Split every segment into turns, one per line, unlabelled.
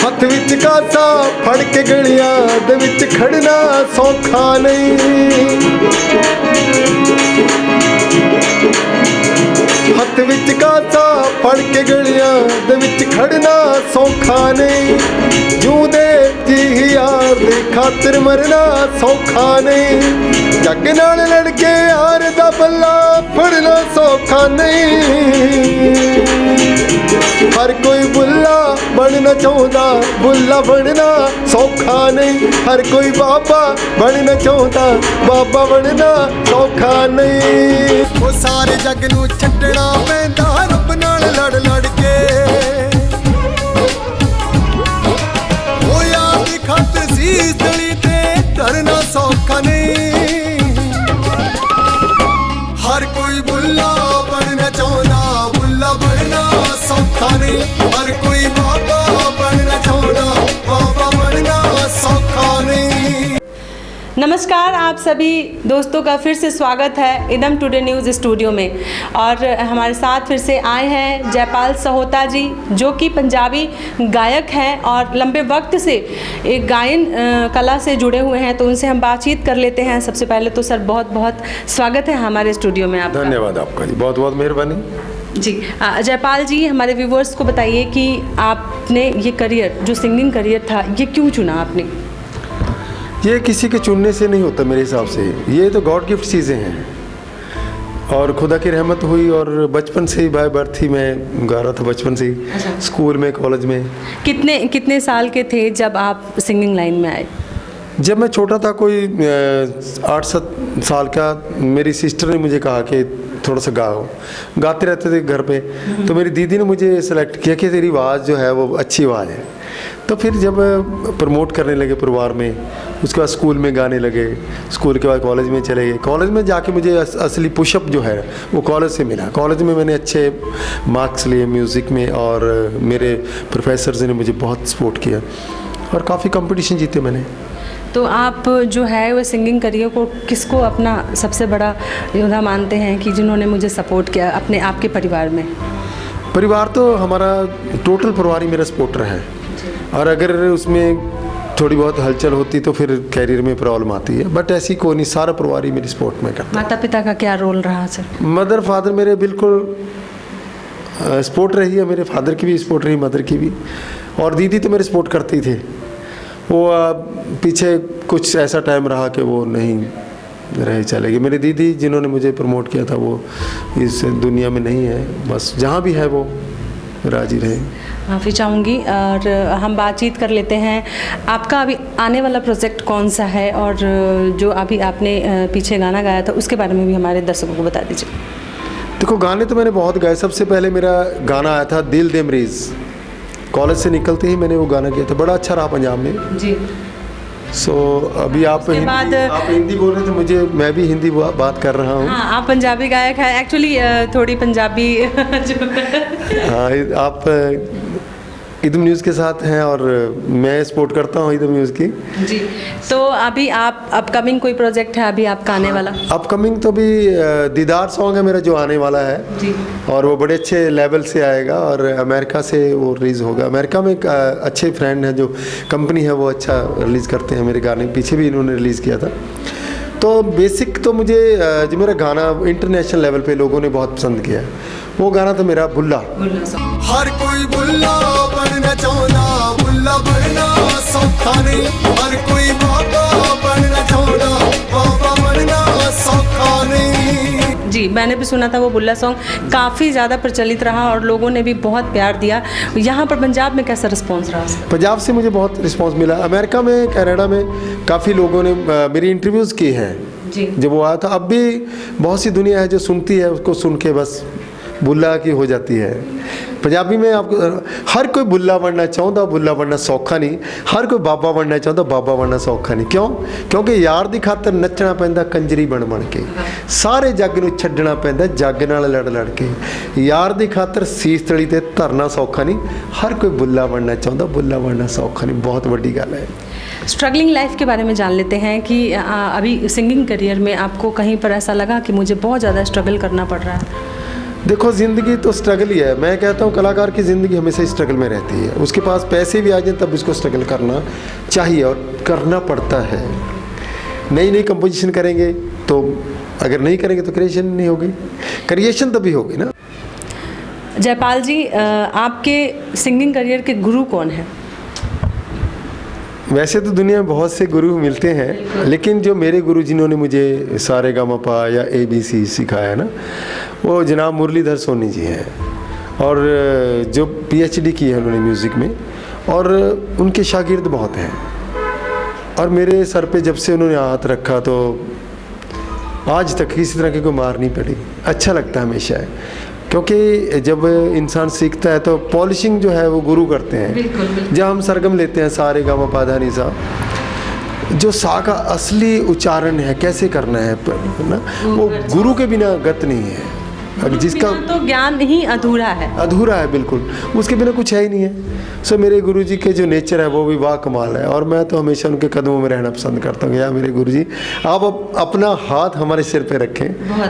हथ विच कासा फड़ के गलियां दे विच खड़ना सौखा नहीं। हथ विच कासा फड़ के गलियां दे विच खड़ना सौखा नहीं। जूदे जी यार दे खातिर मरना सौखा नहीं। जग नाल लड़के यार दा बल्ला फड़ना सौखा नहीं। हर कोई बुल्ला बनना चाहता, बुल्ला बनना सौखा नहीं। हर कोई बाबा बनना चाहता, बाबा बनना सौखा नहीं। वो सारे जग नू छड्डना पैंदा रब नाल लड़ लड़ के। वो यार दी खातिर सीस तली ते करना सौखा नहीं। हर कोई बुल्ला बनना चाहता, बुल्ला बनना सौखा नहीं। हर कोई बाबा बनना चाहता, बाबा बनना सौखा नहीं।
नमस्कार, आप सभी दोस्तों का फिर से स्वागत है इदम टुडे न्यूज़ स्टूडियो में। और हमारे साथ फिर से आए हैं जयपाल सहोता जी, जो कि पंजाबी गायक हैं और लंबे वक्त से एक गायन कला से जुड़े हुए हैं। तो उनसे हम बातचीत कर लेते हैं। सबसे पहले तो सर बहुत बहुत स्वागत है हमारे स्टूडियो में आपका।
धन्यवाद आपका जी, बहुत बहुत मेहरबानी
जी। जयपाल जी, हमारे व्यूवर्स को बताइए कि आपने ये करियर, जो सिंगिंग करियर था, ये क्यों चुना आपने?
ये किसी के चुनने से नहीं होता मेरे हिसाब से। ये तो गॉड गिफ्ट चीज़ें हैं और खुदा की रहमत हुई। और बचपन से ही बाय बर्थ ही मैं गा रहा था, बचपन से ही।
अच्छा।
स्कूल में, कॉलेज में।
कितने साल के थे जब आप सिंगिंग लाइन में आए?
जब मैं छोटा था, कोई 8-7 साल का, मेरी सिस्टर ने मुझे कहा कि थोड़ा सा गाओ। गाते रहते थे घर पे। तो मेरी दीदी ने मुझे सेलेक्ट किया कि तेरी आवाज़ जो है वो अच्छी आवाज़ है। तो फिर जब प्रमोट करने लगे परिवार में, उसके बाद स्कूल में गाने लगे। स्कूल के बाद कॉलेज में चले गए। कॉलेज में जाके मुझे असली पुशअप जो है वो कॉलेज से मिला। कॉलेज में मैंने अच्छे मार्क्स लिए म्यूज़िक में और मेरे प्रोफेसर्स ने मुझे बहुत सपोर्ट किया और काफ़ी कंपटीशन जीते मैंने।
तो आप जो है वो सिंगिंग करियर को किसको अपना सबसे बड़ा योद्धा मानते हैं कि जिन्होंने मुझे सपोर्ट किया अपने आपके परिवार में?
परिवार तो हमारा टोटल परिवार ही मेरा सपोर्टर है। और अगर उसमें थोड़ी बहुत हलचल होती तो फिर कैरियर में प्रॉब्लम आती है। बट ऐसी कोई नहीं, सारा परिवार ही मेरी सपोर्ट में करता है।
माता पिता का क्या रोल रहा सर?
मदर फादर मेरे बिल्कुल सपोर्ट रही है। मेरे फादर की भी सपोर्ट रही, मदर की भी। और दीदी तो मेरे सपोर्ट करते ही थे। वो पीछे कुछ ऐसा टाइम रहा कि वो नहीं रहे, चले गए। मेरी दीदी जिन्होंने मुझे प्रमोट किया था वो इस दुनिया में नहीं है। बस जहाँ भी है वो राजी रहे।
माफ़ी चाहूँगी। और हम बातचीत कर लेते हैं। आपका अभी आने वाला प्रोजेक्ट कौन सा है और जो अभी आपने पीछे गाना गाया था उसके बारे में भी हमारे दर्शकों को बता दीजिए।
देखो, गाने तो मैंने बहुत गाए। सबसे पहले मेरा गाना आया था दिल दे मरीज़। कॉलेज से निकलते ही मैंने वो गाना किया था, बड़ा अच्छा रहा पंजाब में
जी।
सो अभी आप हिंदी बोल रहे थे, मुझे मैं भी हिंदी बात कर रहा हूँ।
हाँ, आप पंजाबी गायक हैं एक्चुअली, थोड़ी पंजाबी जो
हाँ, आप इदम न्यूज़ के साथ हैं और मैं सपोर्ट करता हूँ इदम न्यूज़ की
जी। तो अभी आप अपकमिंग कोई प्रोजेक्ट है अभी आपका आने वाला?
अपकमिंग तो अभी दीदार सॉन्ग है मेरा जो आने वाला है
जी।
और वो बड़े अच्छे लेवल से आएगा और अमेरिका से वो रिलीज़ होगा। अमेरिका में एक अच्छे फ्रेंड है, जो कंपनी है वो अच्छा रिलीज़ करते हैं मेरे गाने। पीछे भी इन्होंने रिलीज़ किया था। तो बेसिक तो मुझे जो मेरा गाना इंटरनेशनल लेवल पे लोगों ने बहुत पसंद किया, वो गाना था मेरा बुल्ला।
हर कोई बुल्ला बनना चाहता, बुल्ला बनना सौखा नहीं। हर कोई बाबा बनना चाहता, बाबा बनना सौखा नहीं।
जी, मैंने भी सुना था वो बुल्ला सॉन्ग काफ़ी ज़्यादा प्रचलित रहा और लोगों ने भी बहुत प्यार दिया। यहाँ पर पंजाब में कैसा रिस्पॉन्स रहा?
पंजाब से मुझे बहुत रिस्पांस मिला। अमेरिका में, कनाडा में काफ़ी लोगों ने मेरी इंटरव्यूज़ की हैं
जी।
जब वो आया था। अब भी बहुत सी दुनिया है जो सुनती है, उसको सुन के बस बुल्ला की हो जाती है। पंजाबी में आपको हर कोई बुल्ला बनना चाहता, बुल्ला बनना सौखा नहीं। हर कोई बाबा बनना चाहता, बाबा बनना सौखा नहीं। क्यों? क्योंकि यार दी खातर नचना पैंदा कंजरी बन बन के। सारे जग नूं छड्डना पैंदा जग नाल लड़ लड़ के। यार दी खातर सीस तली ते धरना सौखा नहीं। हर कोई बुल्ला बनना चाहता, बुल्ला बनना सौखा नहीं। बहुत वड्डी गल है।
स्ट्रगलिंग लाइफ के बारे में जान लेते हैं कि अभी सिंगिंग करियर में आपको कहीं पर ऐसा लगा कि मुझे बहुत ज़्यादा स्ट्रगल करना पड़ रहा है?
देखो, ज़िंदगी तो स्ट्रगल ही है। मैं कहता हूँ कलाकार की ज़िंदगी हमेशा स्ट्रगल में रहती है। उसके पास पैसे भी आ जाए तब उसको स्ट्रगल करना चाहिए और करना पड़ता है। नई नई कंपोजिशन करेंगे तो, अगर नहीं करेंगे तो क्रिएशन नहीं होगी, क्रिएशन तभी होगी ना।
जयपाल जी, आपके सिंगिंग करियर के गुरु कौन हैं?
वैसे तो दुनिया में बहुत से गुरु मिलते हैं, लेकिन जो मेरे गुरु जिन्होंने मुझे सारे गा मा पा या ABC सिखाया ना, वो जनाब मुरलीधर सोनी जी हैं। और जो PhD की है उन्होंने म्यूज़िक में, और उनके शागिर्द बहुत हैं। और मेरे सर पे जब से उन्होंने हाथ रखा तो आज तक किसी तरह की कोई मार नहीं पड़ी। अच्छा लगता है हमेशा है, क्योंकि जब इंसान सीखता है तो पॉलिशिंग जो है वो गुरु करते हैं।
बिल्कुल।
जब हम सरगम लेते हैं सारे गा मा पा धा नी सा, जो सा का असली उच्चारण है कैसे करना है ना, वो गुरु के बिना गत नहीं है। अब जिसका
तो ज्ञान ही अधूरा है,
बिल्कुल, उसके बिना कुछ है ही नहीं है। सो मेरे गुरुजी के जो नेचर है वो भी वाह कमाल है, और मैं तो हमेशा उनके कदमों में रहना पसंद करता हूँ। या मेरे गुरुजी, आप अपना हाथ हमारे सिर पे रखें,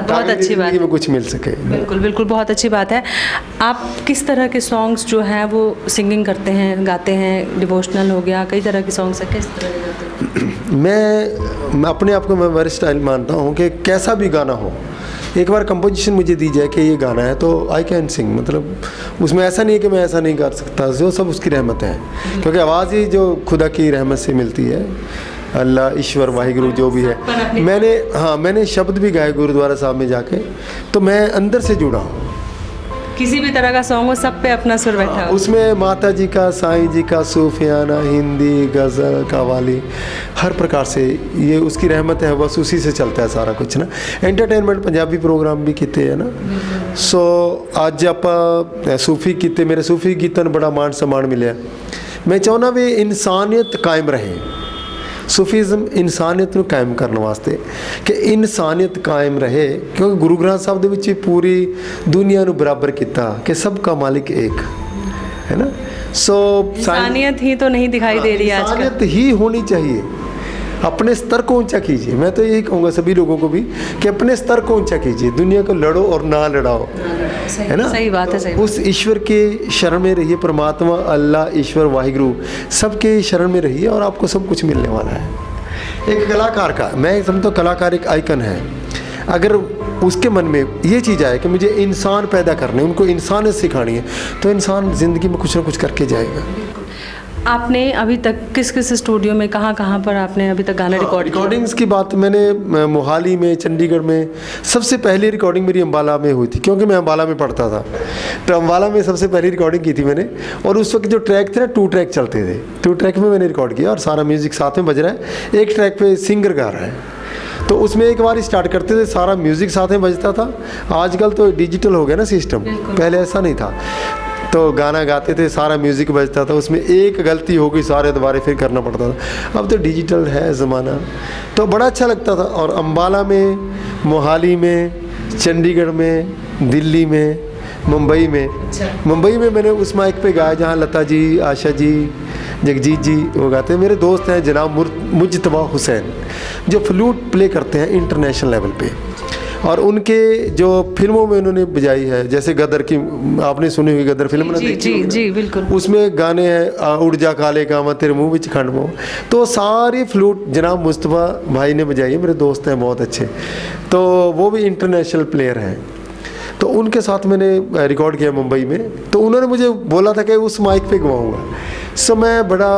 बहुत अच्छी बात
है, में कुछ मिल सके।
बिल्कुल बिल्कुल, बहुत अच्छी बात है। आप किस तरह के सॉन्ग्स जो हैं वो सिंगिंग करते हैं, गाते हैं? डिवोशनल हो गया, कई तरह के सॉन्ग्स हैं, किस तरह के गाते हैं?
मैं अपने आप को मैं वेरी स्टाइल मानता हूँ कि कैसा भी गाना हो, एक बार कंपोजिशन मुझे दी जाए कि ये गाना है तो आई कैन सिंग। मतलब उसमें ऐसा नहीं है कि मैं ऐसा नहीं कर सकता, जो सब उसकी रहमत है, क्योंकि आवाज़ ही जो खुदा की रहमत से मिलती है। अल्लाह, ईश्वर, वाहिगुरु जो भी है। मैंने शब्द भी गाए गुरुद्वारा साहब में जाके, तो मैं अंदर से जुड़ा हूँ।
किसी भी तरह का सॉन्ग हो, सब पे अपना सुर बैठा हो।
उसमें माता जी का, साईं जी का, सूफियाना, हिंदी, गज़ल, कव्वाली, हर प्रकार से ये उसकी रहमत है, बस उसी से चलता है सारा कुछ ना। एंटरटेनमेंट पंजाबी प्रोग्राम भी किते है ना। सो ਅੱਜ ਆਪਾਂ सूफी किते, मेरे सूफी गीतों ਨੂੰ बड़ा मान सम्मान मिले। मैं चाहना भी इंसानियत कायम रहे। सूफीज़म इंसानियत ਨੂੰ कायम करने वास्ते कि इंसानियत कायम रहे, क्योंकि गुरु ग्रंथ साहब ਦੇ ਵਿੱਚ पूरी दुनिया ਨੂੰ बराबर किया कि सबका मालिक एक है ना। सो
इंसानियत ही तो नहीं दिखाई दे रही है आजकल।
इंसानियत ही होनी चाहिए। अपने स्तर को ऊंचा कीजिए। मैं तो यही कहूँगा सभी लोगों को भी कि अपने स्तर को ऊंचा कीजिए, दुनिया को लड़ो और ना लड़ाओ, है ना।
सही बात है, सही।
उस ईश्वर के शरण में रहिए, परमात्मा, अल्लाह, ईश्वर, वाहिगुरु, सबके शरण में रहिए और आपको सब कुछ मिलने वाला है। एक कलाकार का, मैं समझता हूँ कलाकार एक आइकन है। अगर उसके मन में ये चीज़ आए कि मुझे इंसान पैदा करने, उनको इंसानियत सिखानी है, तो इंसान ज़िंदगी में कुछ ना कुछ करके जाएगा।
आपने अभी तक किस किस स्टूडियो में, कहाँ पर आपने अभी तक गाना
रिकॉर्डिंग्स की बात मैंने मोहाली में, चंडीगढ़ में, सबसे पहली रिकॉर्डिंग मेरी अम्बाला में हुई थी, क्योंकि मैं अम्बाला में पढ़ता था। तो अम्बाला में सबसे पहली रिकॉर्डिंग की थी मैंने, और उस वक्त जो ट्रैक थे ना, 2 ट्रैक चलते थे, 2 ट्रैक में मैंने रिकॉर्ड किया और सारा म्यूज़िक साथ में बज रहा है। एक ट्रैक पे सिंगर गा रहा है, तो उसमें एक बार स्टार्ट करते थे, सारा म्यूज़िक साथ में बजता था। आजकल तो डिजिटल हो गया ना सिस्टम, पहले ऐसा नहीं था। तो गाना गाते थे, सारा म्यूज़िक बजता था, उसमें एक गलती हो गई सारे दोबारा फिर करना पड़ता था। अब तो डिजिटल है ज़माना, तो बड़ा अच्छा लगता था। और अम्बाला में, मोहाली में, चंडीगढ़ में, दिल्ली में, मुंबई में। मुंबई में मैंने उस माइक पे गाया जहाँ लता जी, आशा जी, जगजीत जी वो गाते हैं। मेरे दोस्त हैं जनाब मुज्तबा हुसैन, जो फ्लूट प्ले करते हैं इंटरनेशनल लेवल पे, और उनके जो फिल्मों में उन्होंने बजाई है, जैसे गदर की आपने सुनी हुई गदर फिल्म ना,
जी बिल्कुल,
उसमें गाने हैं उड़ जा काले कामा तेरे मुँह बिच खंड मोह, तो सारी फ्लूट जनाब मुस्तफ़ा भाई ने बजाई है। मेरे दोस्त हैं बहुत अच्छे, तो वो भी इंटरनेशनल प्लेयर हैं। तो उनके साथ मैंने रिकॉर्ड किया मुंबई में, तो उन्होंने मुझे बोला था कि उस माइक पे गवाऊँगा। सो मैं बड़ा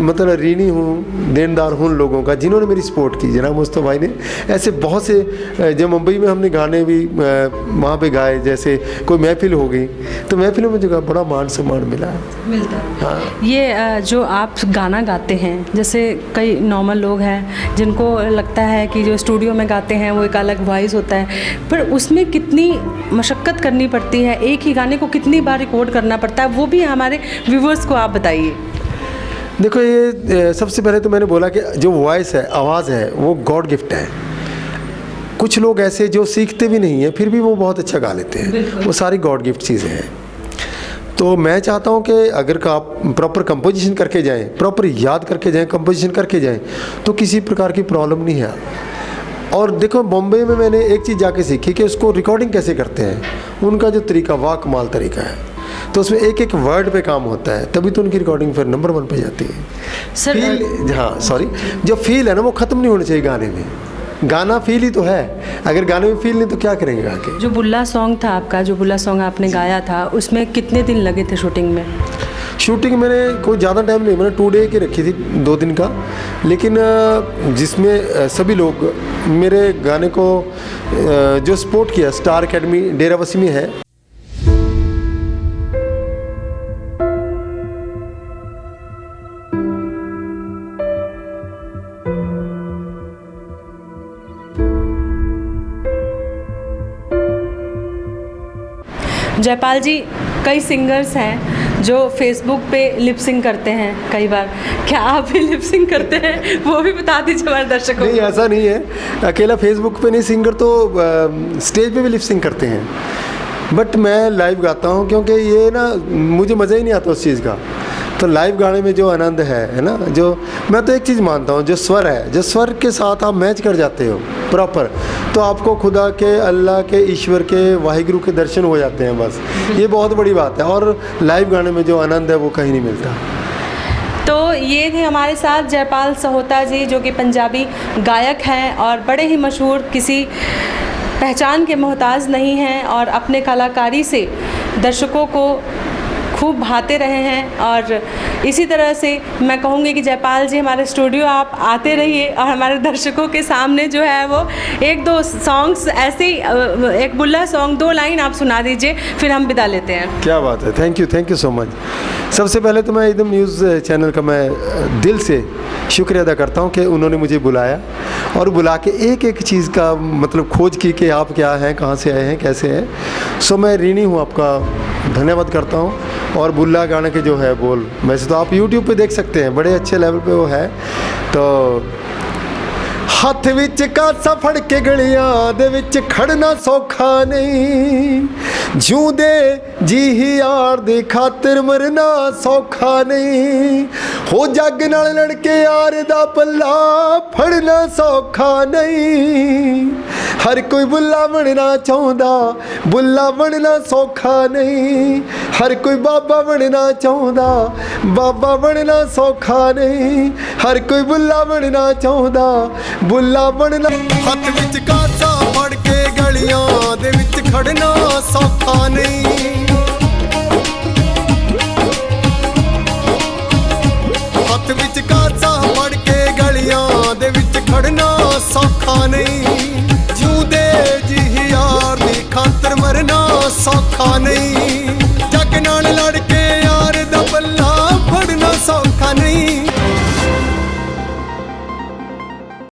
मतलब ऋणी हूँ, देनदार हूँ उन लोगों का जिन्होंने मेरी सपोर्ट की। जनाब मुस्तफ़ा भाई ने ऐसे बहुत से, जब मुंबई में हमने गाने भी वहाँ पे गाए, जैसे कोई महफिल हो गई, तो महफिलों में जो बड़ा मान सम्मान मिलता है।
हाँ। ये जो आप गाना गाते हैं, जैसे कई नॉर्मल लोग हैं जिनको लगता है कि जो स्टूडियो में गाते हैं वो एक अलग वॉइस होता है, पर उसमें कितनी मशक्क़त करनी पड़ती है, एक ही गाने को कितनी बार रिकॉर्ड करना पड़ता है, वो भी हमारे व्यूवर्स को आप बताइए।
देखो, ये सबसे पहले तो मैंने बोला कि जो वॉइस है, आवाज़ है, वो गॉड गिफ्ट है। कुछ लोग ऐसे जो सीखते भी नहीं हैं फिर भी वो बहुत अच्छा गा लेते हैं, वो सारी गॉड गिफ्ट चीज़ें हैं। तो मैं चाहता हूँ कि अगर आप प्रॉपर कंपोजिशन करके जाएं, प्रॉपर याद करके जाएं, कंपोजिशन करके जाएं, तो किसी प्रकार की प्रॉब्लम नहीं है। और देखो बॉम्बे में मैंने एक चीज़ जाके सीखी कि उसको रिकॉर्डिंग कैसे करते हैं, उनका जो तरीका वाह कमाल तरीका है। तो उसमें एक एक वर्ड पे काम होता है, तभी तो उनकी रिकॉर्डिंग फिर नंबर 1 पे जाती है।
सर
फील, हाँ सॉरी, जो फील है ना वो ख़त्म नहीं होना चाहिए गाने में। गाना फील ही तो है, अगर गाने में फील नहीं तो क्या करेंगे आके।
जो बुल्ला सॉन्ग था आपका, जो बुल्ला सॉन्ग आपने गाया था, उसमें कितने दिन लगे थे शूटिंग में?
शूटिंग मैंने कोई ज़्यादा टाइम नहीं, मैंने 2 डे की रखी थी, 2 दिन का। लेकिन जिसमें सभी लोग मेरे गाने को जो सपोर्ट किया, स्टार एकेडमी डेराबस्सी में है।
जयपाल जी, कई सिंगर्स हैं जो फेसबुक पे लिपसिंग करते हैं कई बार, क्या आप भी लिपसिंग करते हैं? वो भी बता दीजिए हमारे दर्शकों
नहीं,
को।
ऐसा नहीं है, अकेला फेसबुक पे नहीं, सिंगर तो स्टेज पे भी लिपसिंग करते हैं। बट मैं लाइव गाता हूँ, क्योंकि ये ना मुझे मज़ा ही नहीं आता उस चीज़ का। तो लाइव गाने में जो आनंद है ना, जो मैं तो एक चीज़ मानता हूँ, जो स्वर है, जो स्वर के साथ आप मैच कर जाते हो प्रॉपर, तो आपको खुदा के, अल्लाह के, ईश्वर के, वाहिगुरु के दर्शन हो जाते हैं। बस ये बहुत बड़ी बात है, और लाइव गाने में जो आनंद है वो कहीं नहीं मिलता।
तो ये थे हमारे साथ जयपाल सहोता जी, जो कि पंजाबी गायक हैं और बड़े ही मशहूर, किसी पहचान के मोहताज नहीं हैं, और अपने कलाकारी से दर्शकों को खूब भाते रहे हैं। और इसी तरह से मैं कहूँगी कि जयपाल जी, हमारे स्टूडियो आप आते रहिए और हमारे दर्शकों के सामने जो है वो 1-2 सॉन्ग्स ऐसे ही, एक बुल्ला सॉन्ग 2 लाइन आप सुना दीजिए, फिर हम विदा लेते हैं।
क्या बात है, थैंक यू सो मच। सबसे पहले तो मैं एकदम न्यूज़ चैनल का मैं दिल से शुक्रिया अदा करता हूँ कि उन्होंने मुझे बुलाया, और बुला के एक एक चीज़ का मतलब खोज की कि आप क्या हैं, कहाँ से आए हैं, कैसे हैं। सो मैं ऋणी हूँ, आपका धन्यवाद करता हूँ। और बुल्ला गाने के जो है बोल, वैसे तो आप YouTube पे देख सकते हैं, बड़े अच्छे लेवल पे वो है। तो हੱਥ ਵਿੱਚ ਕਾਸਾ ਫੜ ਕੇ ਗਲੀਆਂ ਦੇ ਵਿੱਚ ਖੜਨਾ ਸੌਖਾ ਨਹੀਂ, ਜਿਉਂਦੇ ਜੀ ਹੀ ਯਾਰ ਦੀ ਖਾਤਰ ਮਰਨਾ ਸੌਖਾ ਨਹੀਂ, ਹੋ ਜੱਗ ਨਾਲ ਲੜ ਕੇ ਯਾਰ ਦਾ ਪੱਲਾ ਫੜਨਾ ਸੌਖਾ ਨਹੀਂ। ਹਰ ਕੋਈ ਬੁੱਲਾ ਬਣਨਾ ਚਾਹੁੰਦਾ, ਬੁੱਲਾ ਬਣਨਾ ਸੌਖਾ ਨਹੀਂ। ਹਰ ਕੋਈ ਬਾਬਾ ਬਣਨਾ ਚਾਹੁੰਦਾ, ਬਾਬਾ ਬਣਨਾ ਸੌਖਾ ਨਹੀਂ। ਹਰ ਕੋਈ ਬੁੱਲਾ ਬਣਨਾ ਚਾਹੁੰਦਾ, ਬੁੱਲਾ ਬਣਨਾ।
ਹੱਥ ਵਿੱਚ ਕਾਸਾ ਫੜ ਕੇ ਗਲੀਆਂ ਦੇ ਵਿੱਚ ਖੜਨਾ ਸੌਖਾ ਨਹੀਂ। ਹੱਥ ਵਿੱਚ ਕਾਸਾ ਫੜ ਕੇ ਗਲੀਆਂ ਦੇ ਵਿੱਚ ਖੜਨਾ ਸੌਖਾ ਨਹੀਂ, ਜਿਉਂਦੇ ਜੀ ਯਾਰ ਦੀ ਖਾਤਰ ਮਰਨਾ ਸੌਖਾ ਨਹੀਂ।